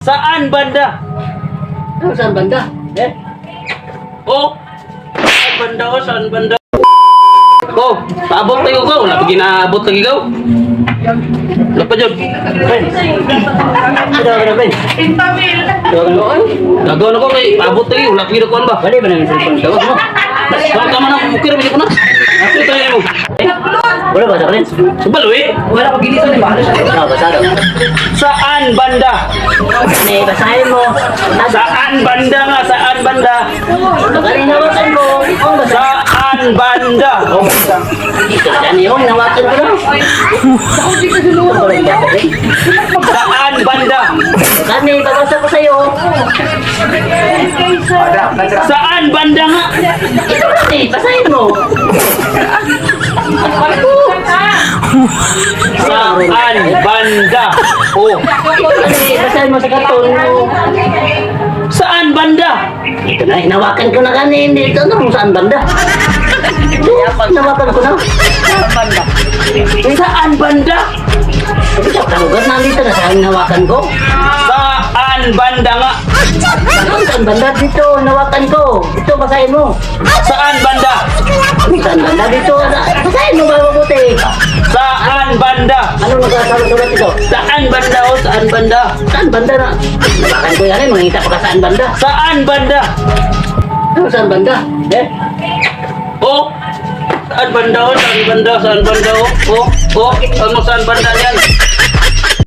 Saan banda? Ano, saan banda? Eh? Oh, saan banda o? Saan banda? Oh, paabot tayo ko. Wala pa ginaabot lagi ko. Wala pa dyan. Ben? Ano ka na, Ben? Gagawin ako kay paabot lagi. Wala pa ginakuan ba? Bali ba namin cellphone? Tawag mo? Wala ka man ako. Bukir mo na. Ako tayo mo. Wala ba sa kanin? Subalo eh. Wala ko ginito ni Bahala siya. Ano, basado? Saan banda? Ano, basahin mo. Saan banda nga? Saan banda? Kanina nawakan mo. Oh, basa. Saan banda? Oh, Dito, ano yung nawakan ko lang. saan banda? Kani, babasa ko sa'yo. Saan banda nga? Ito kasi, basahin mo. Saan banda? Oh, Kani, basahin mo sa karton mo. saan banda? Ito na, hinawakan ko na kanin. Dito na kung saan banda. Hinawakan ko na. Saan banda? Talugan na dito na saan hinawakan ko. Saan banda nga? Saan banda dito, hinawakan ko. Ito, basahin mo. Saan banda? Saan banda dito, basahin mo ba mabuti? Saan banda? Ano nagkakalat ito? Saan banda o saan banda? Saan banda na? Hinawakan ko yan, mangita pa ka saan banda. Saan banda? Ano saan banda? Eh? Oh, saan banda o saan banda? Saan banda o? Oh, ano saan banda yan?